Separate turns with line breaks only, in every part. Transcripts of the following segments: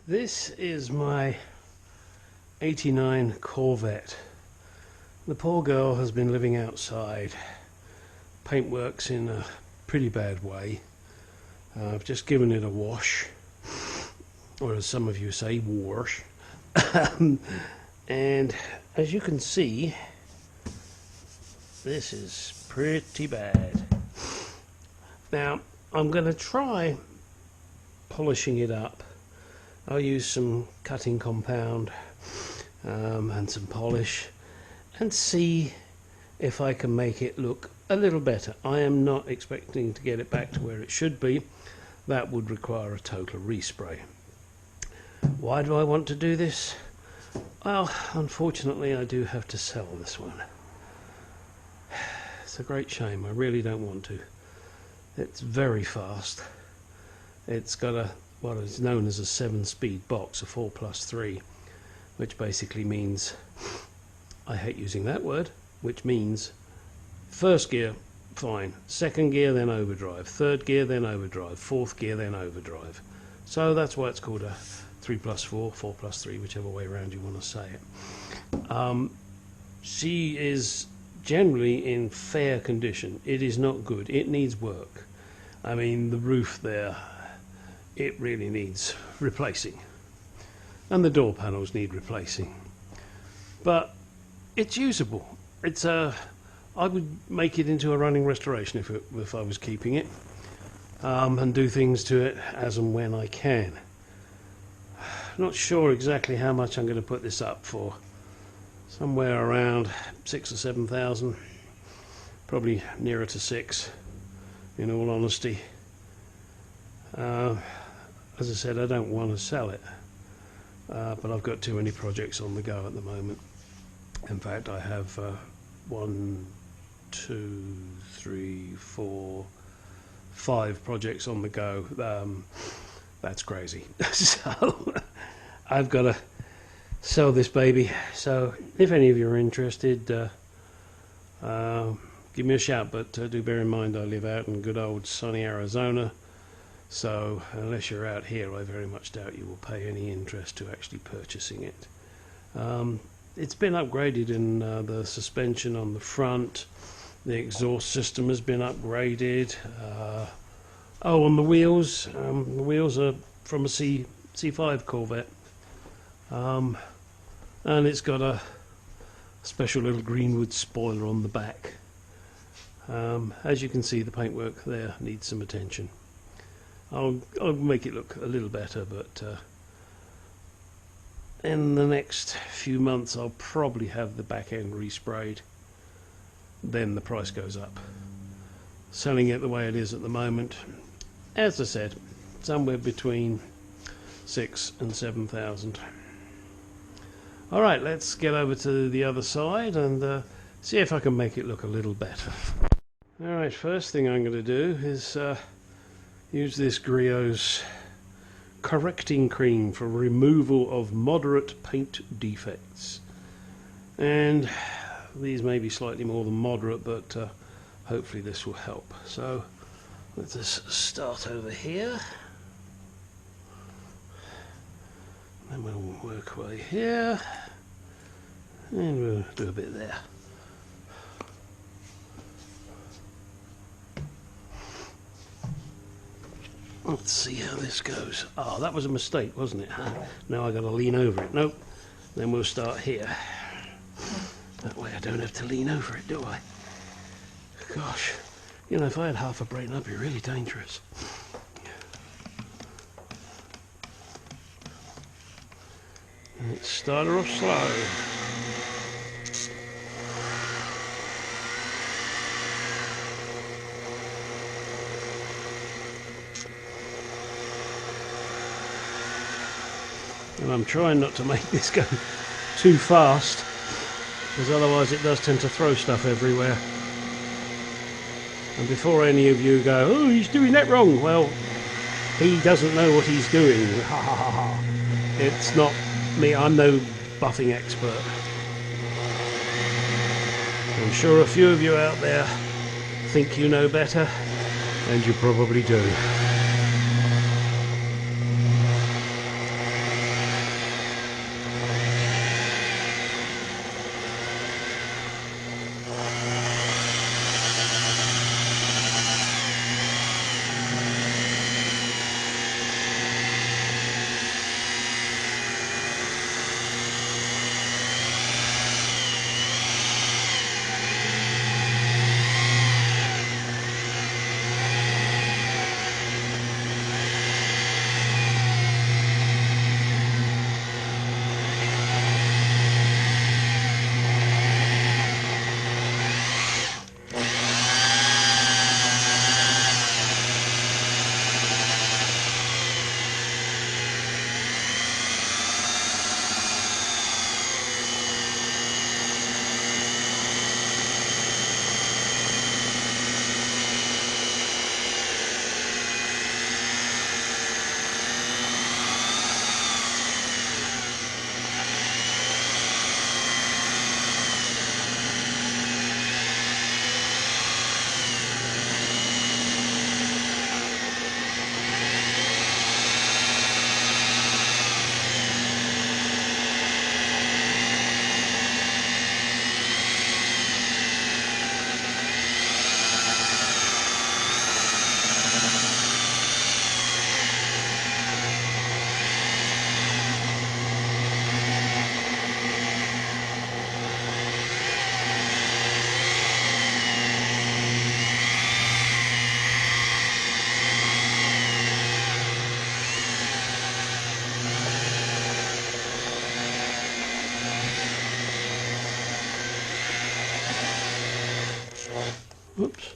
This is my 89 Corvette. The poor girl has been living outside. Paintwork's in a pretty bad way. I've just given it a wash, or as some of you say, wash. And as you can see, this is pretty bad. Now, I'm going to try polishing it up. I'll use some cutting compound and some polish and see if I can make it look a little better. I am not expecting to get it back to where it should be. That would require a total respray. Why do I want to do this? Well, unfortunately I do have to sell this one. It's a great shame. I really don't want to. It's very fast. It's got what is known as a 7-speed box, a 4+3, which basically means, I hate using that word, which means first gear, fine, second gear, then overdrive, third gear, then overdrive, fourth gear, then overdrive. So that's why it's called a 3+4, 4+3, whichever way around you want to say it. She is generally in fair condition. It is not good. It needs work. I mean, the roof there, it really needs replacing, and the door panels need replacing, but it's usable. It's I would make it into a running restoration if I was keeping it, and do things to it as and when I can. Not sure exactly how much I'm going to put this up for. Somewhere around 6,000 or 7,000, probably nearer to 6, in all honesty. As I said, I don't want to sell it, but I've got too many projects on the go at the moment. In fact, I have 1, 2, 3, 4, 5 projects on the go. That's crazy. So I've got to sell this baby. So if any of you are interested, give me a shout, but do bear in mind I live out in good old sunny Arizona. So unless you're out here, I very much doubt you will pay any interest to actually purchasing it. It's been upgraded in the suspension on the front. The exhaust system has been upgraded. On the wheels. The wheels are from a C5 Corvette. And it's got a special little greenwood spoiler on the back. As you can see, the paintwork there needs some attention. I'll make it look a little better, but in the next few months I'll probably have the back end resprayed. Then the price goes up. Selling it the way it is at the moment, as I said, somewhere between 6,000 and 7,000. Alright, let's get over to the other side and see if I can make it look a little better. Alright, first thing I'm going to do is use this Griot's correcting cream for removal of moderate paint defects. And these may be slightly more than moderate, but hopefully this will help. So let's just start over here. Then we'll work away here. And we'll do a bit there. Let's see how this goes. Oh, that was a mistake, wasn't it? Huh? Now I've got to lean over it. Nope. Then we'll start here. That way I don't have to lean over it, do I? Gosh. You know, if I had half a brain, I'd be really dangerous. Let's start her off slow. And I'm trying not to make this go too fast, because otherwise it does tend to throw stuff everywhere. And before any of you go, oh, he's doing that wrong, well, he doesn't know what he's doing. Ha ha ha ha. It's not me, I'm no buffing expert. I'm sure a few of you out there think you know better, and you probably do. Whoops.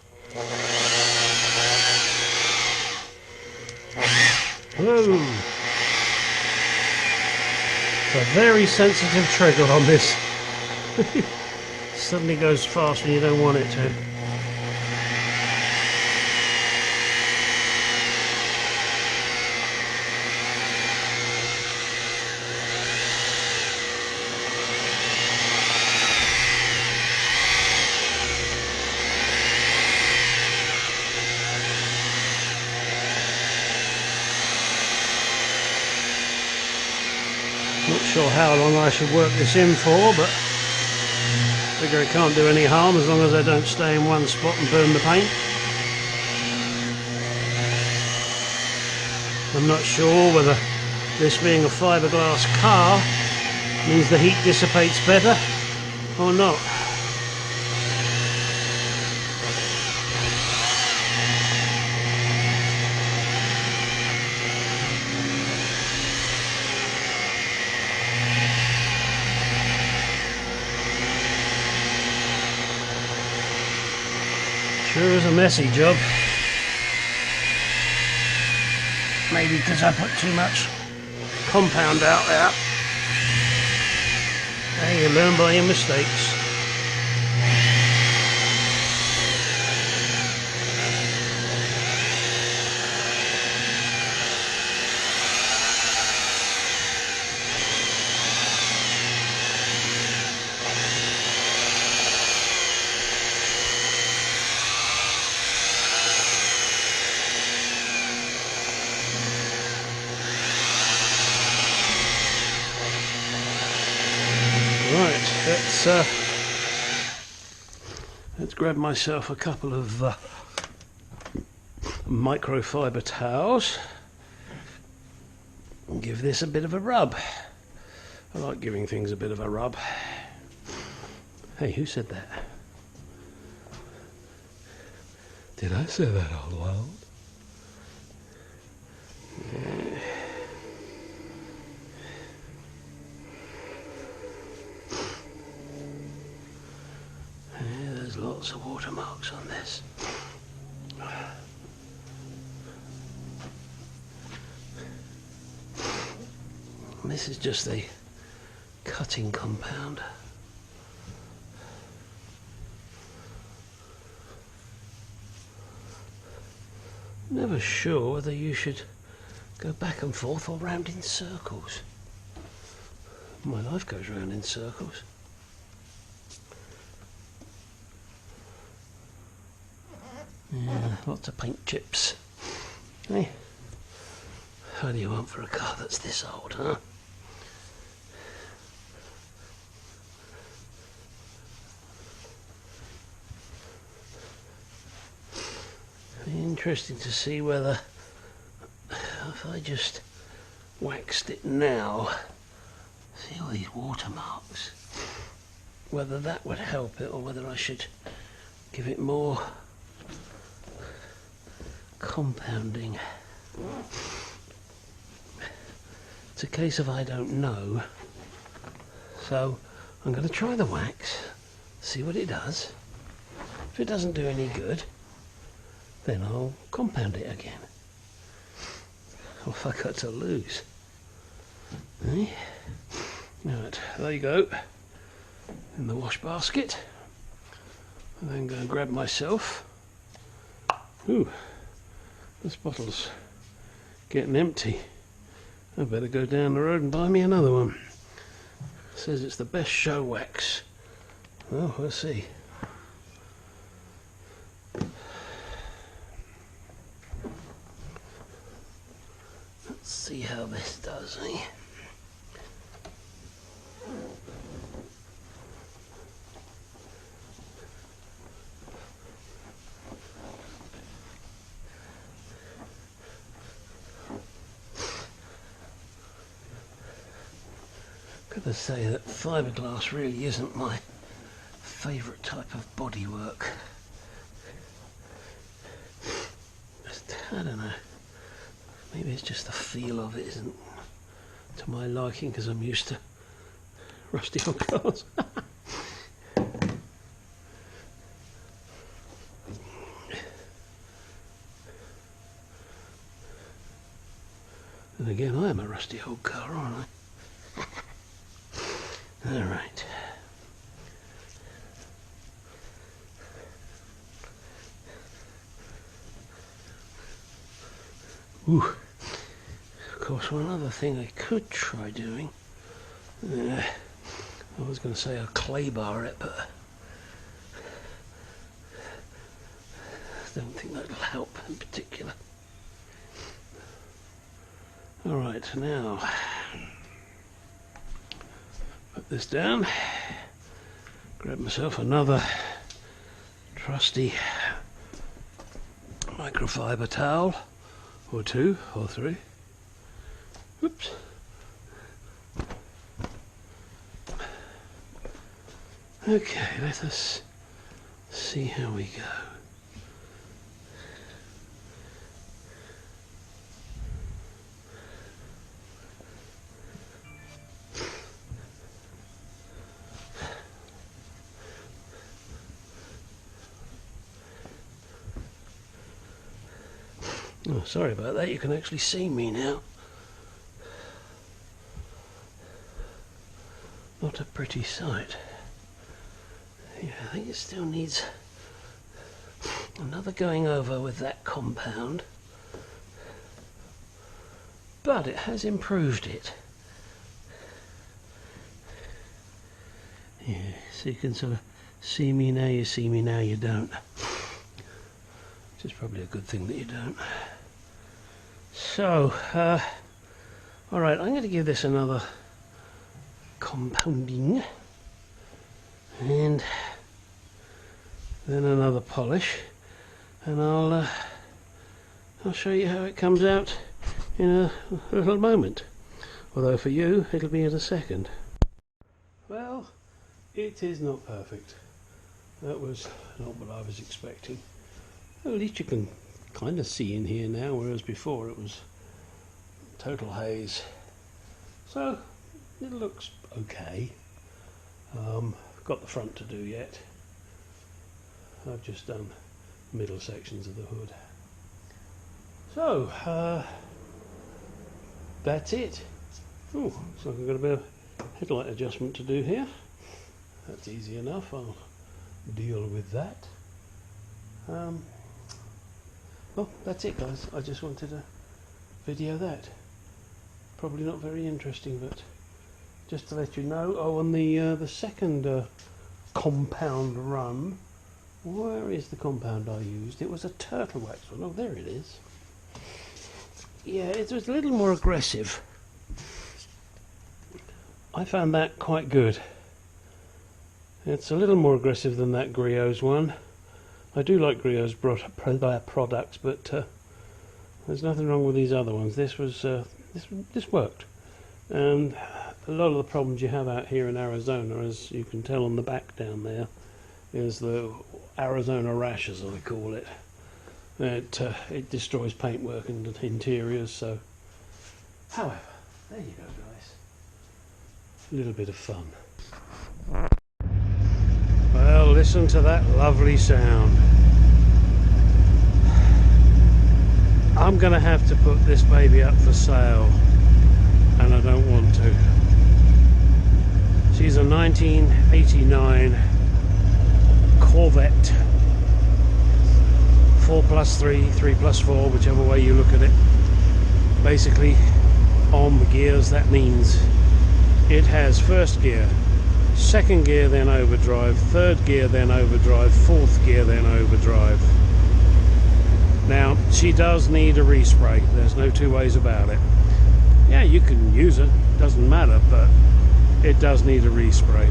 Whoa. It's a very sensitive trigger on this. Suddenly goes fast when you don't want it to. Not sure how long I should work this in for, but figure it can't do any harm as long as I don't stay in one spot and burn the paint. I'm not sure whether this being a fiberglass car means the heat dissipates better or not. Sure is a messy job. Maybe because I put too much compound out there. Hey, you learn by your mistakes. Let's grab myself a couple of microfiber towels and give this a bit of a rub. I like giving things a bit of a rub. Hey, who said that? Did I say that out loud? Yeah. There's lots of watermarks on this. And this is just the cutting compound. Never sure whether you should go back and forth or round in circles. My life goes round in circles. Yeah, lots of paint chips. Hey, how do you want for a car that's this old, huh? Interesting to see whether, if I just waxed it now, see all these watermarks, whether that would help it or whether I should give it more compounding. It's a case of I don't know, so I'm going to try the wax, see what it does. If it doesn't do any good, then I'll compound it again. What have I got to lose? Eh? Right, there you go, in the wash basket. And then go and grab myself. Ooh, this bottle's getting empty. I better go down the road and buy me another one. It says it's the best show wax. Well, we'll see. Let's see how this does, eh? Gotta say that fiberglass really isn't my favourite type of bodywork. I don't know. Maybe it's just the feel of it isn't to my liking because I'm used to rusty old cars. And again, I am a rusty old car, aren't I? Alright. Ooh. Of course, one other thing I could try doing, I was going to say a clay bar it, but I don't think that'll help in particular. Alright, now put this down, grab myself another trusty microfiber towel, or two, or three. Oops. Okay, let us see how we go. Oh, sorry about that, you can actually see me now. Not a pretty sight. Yeah, I think it still needs another going over with that compound, but it has improved it. Yeah, so you can sort of see me now, you see me now, you don't. Which is probably a good thing that you don't. So, alright, I'm going to give this another compounding and then another polish, and I'll show you how it comes out in a little moment, although for you it'll be in a second. Well, it is not perfect. That was not what I was expecting. At least you can kind of see in here now, whereas before it was total haze. So it looks okay. Got the front to do yet. I've just done middle sections of the hood. So that's it. Oh, so I've got a bit of headlight adjustment to do here. That's easy enough. I'll deal with that. Well, that's it, guys. I just wanted to video that. Probably not very interesting, but just to let you know. Oh, on the second compound run, where is the compound I used? It was a turtle wax one. Oh, there it is. Yeah, it was a little more aggressive. I found that quite good. It's a little more aggressive than that Griot's one. I do like Griot's products, but there's nothing wrong with these other ones. This was this worked, and a lot of the problems you have out here in Arizona, as you can tell on the back down there, is the Arizona rash, as I call it. It destroys paintwork and interiors. So, however, there you go, guys. A little bit of fun. Well, listen to that lovely sound. I'm going to have to put this baby up for sale, and I don't want to. She's a 1989 Corvette 4+3, 3+4, whichever way you look at it. Basically, on the gears, that means it has first gear, second gear, then overdrive, third gear, then overdrive, fourth gear, then overdrive. Now, she does need a respray. There's no two ways about it. Yeah, you can use it, doesn't matter, but it does need a respray.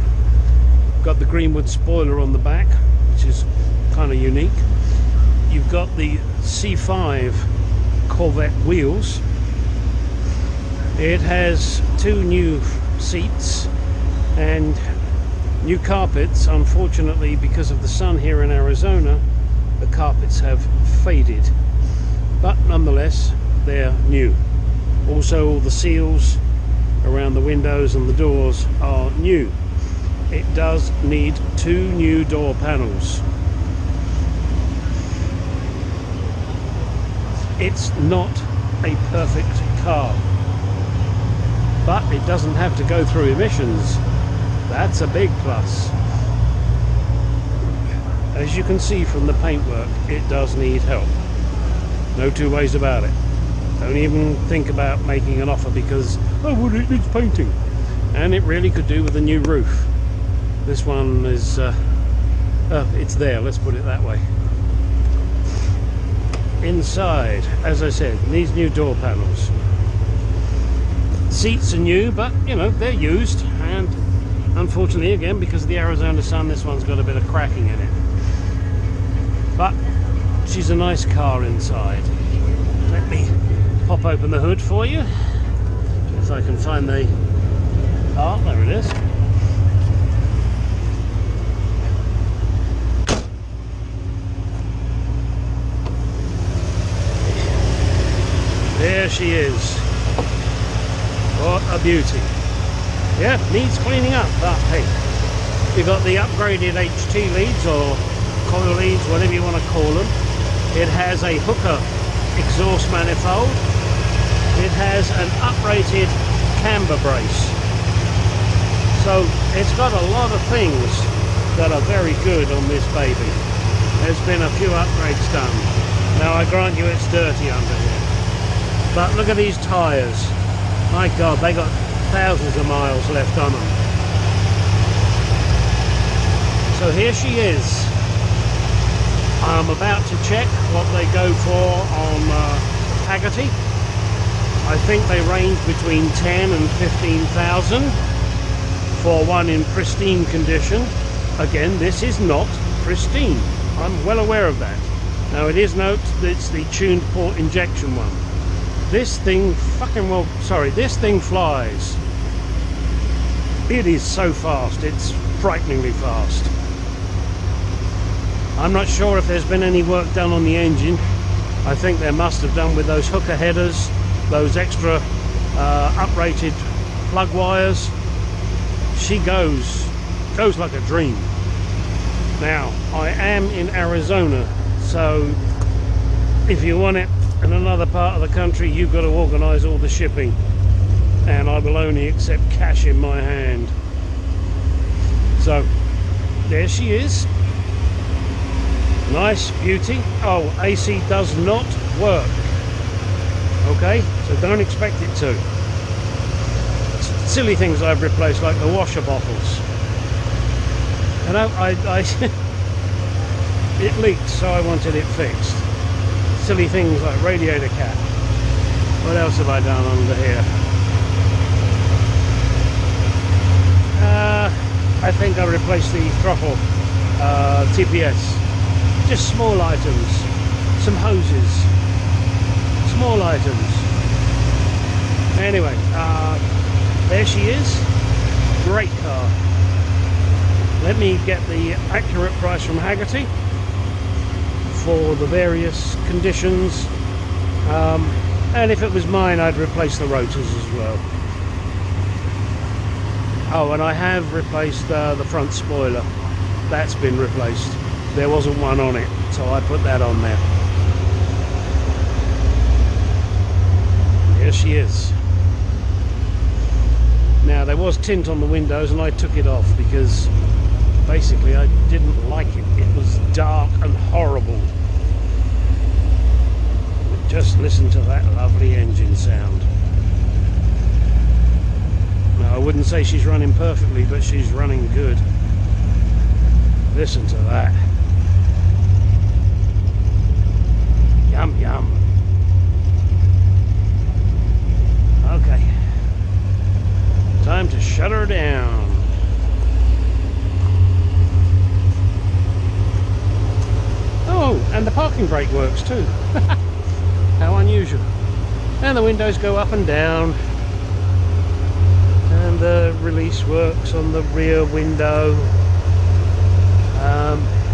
Got the Greenwood spoiler on the back, which is kind of unique. You've got the C5 Corvette wheels. It has two new seats and new carpets. Unfortunately, because of the sun here in Arizona, the carpets have faded, but nonetheless they're new. Also, all the seals around the windows and the doors are new. It does need two new door panels. It's not a perfect car. but it doesn't have to go through emissions. That's a big plus. As you can see from the paintwork, it does need help. No two ways about it. Don't even think about making an offer because, oh well, it needs painting. And it really could do with a new roof. This one is, it's there, let's put it that way. Inside, as I said, needs new door panels. Seats are new, but you know, they're used, and unfortunately again, because of the Arizona sun, this one's got a bit of cracking in it. But she's a nice car inside. Let me pop open the hood for you, if I can find the... oh, there it is. There she is. What a beauty. Yeah, needs cleaning up, but hey, you've got the upgraded HT leads or coil leads, whatever you want to call them. It has a hooker exhaust manifold. It has an uprated camber brace. So it's got a lot of things that are very good on this baby. There's been a few upgrades done. Now I grant you it's dirty under here. But look at these tyres. My God, they got thousands of miles left on them. So here she is. I'm about to check what they go for on Hagerty. I think they range between 10 and 15,000 for one in pristine condition. Again, this is not pristine. I'm well aware of that. Now it is note that it's the tuned port injection one. This thing this thing flies. It is so fast, it's frighteningly fast. I'm not sure if there's been any work done on the engine. I think there must have done with those hooker headers, those extra uprated plug wires. She goes like a dream. Now, I am in Arizona, so if you want it in another part of the country, you've got to organise all the shipping, and I will only accept cash in my hand. So there she is. Nice beauty. Oh, AC does not work. Okay, so don't expect it to. Silly things I've replaced, like the washer bottles. You know, it leaked, so I wanted it fixed. Silly things like radiator cap. What else have I done under here? I think I replaced the throttle TPS. Just small items. Some hoses. Small items. Anyway, there she is. Great car. Let me get the accurate price from Hagerty for the various conditions, and if it was mine, I'd replace the rotors as well. Oh, and I have replaced the front spoiler. That's been replaced. There wasn't one on it, so I put that on there. Here she is. Now, there was tint on the windows and I took it off because basically I didn't like it. It was dark and horrible. But just listen to that lovely engine sound. Now, I wouldn't say she's running perfectly, but she's running good. Listen to that. Yum yum. Okay. Time to shut her down. Oh, and the parking brake works too. How unusual. And the windows go up and down. And the release works on the rear window.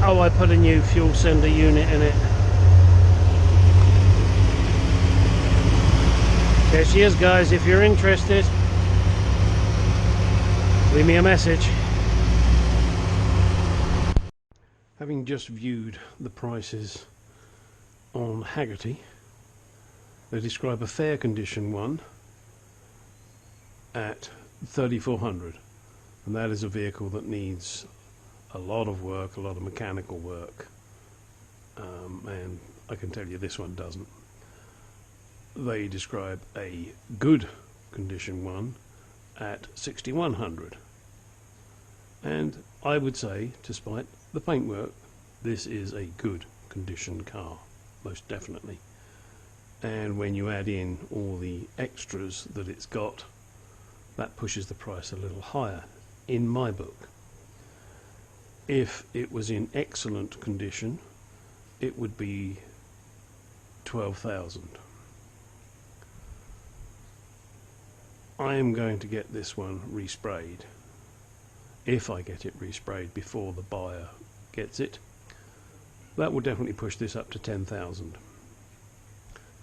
Oh, I put a new fuel sender unit in it. There she is, guys. If you're interested, leave me a message. Having just viewed the prices on Hagerty, they describe a fair condition one at 3,400, and that is a vehicle that needs a lot of work, a lot of mechanical work, and I can tell you this one doesn't. They describe a good condition one at 6,100, and I would say, despite the paintwork, this is a good condition car, most definitely. And when you add in all the extras that it's got, that pushes the price a little higher in my book. If it was in excellent condition, it would be 12,000. I am going to get this one resprayed, if I get it resprayed before the buyer gets it. That will definitely push this up to 10,000.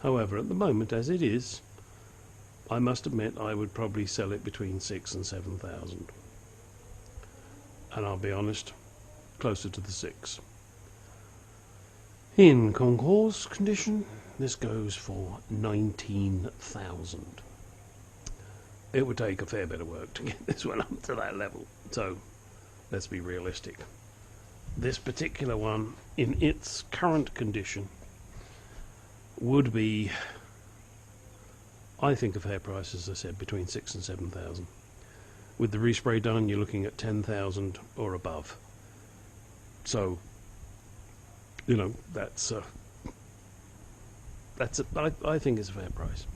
However, at the moment, as it is, I must admit I would probably sell it between 6,000 and 7,000. And I'll be honest, closer to the 6. In concours condition, this goes for 19,000. It would take a fair bit of work to get this one up to that level, so let's be realistic. This particular one, in its current condition, would be, I think, a fair price, as I said, between 6,000 and 7,000. With the respray done, you're looking at 10,000 or above. So, you know, I think it's a fair price.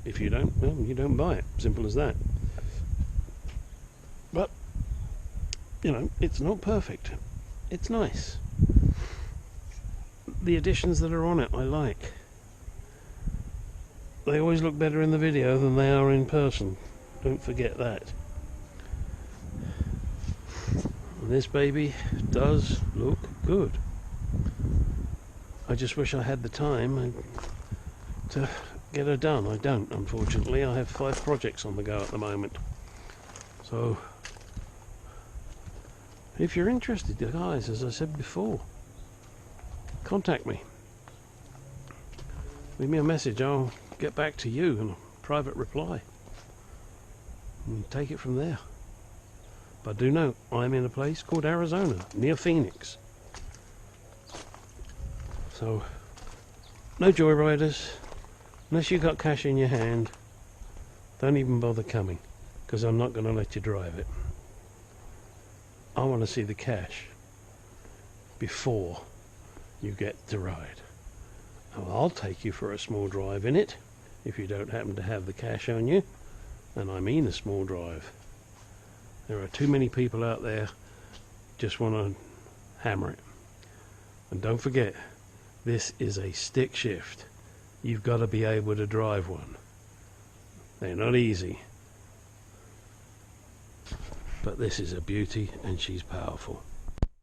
If you don't, well, you don't buy it. Simple as that. But, you know, it's not perfect. It's nice. The additions that are on it, I like. They always look better in the video than they are in person. Don't forget that. And this baby does look good. I just wish I had the time to get her done. I don't, unfortunately. I have 5 projects on the go at the moment. So, if you're interested, guys, as I said before, contact me. Leave me a message. I'll get back to you in a private reply and take it from there. But do know, I'm in a place called Arizona, near Phoenix. So, no joyriders. Unless you've got cash in your hand, don't even bother coming, because I'm not going to let you drive it. I want to see the cash before you get to ride. I'll take you for a small drive in it, if you don't happen to have the cash on you, and I mean a small drive. There are too many people out there just want to hammer it. And don't forget, this is a stick shift. You've got to be able to drive one. They're not easy. But this is a beauty, and she's powerful.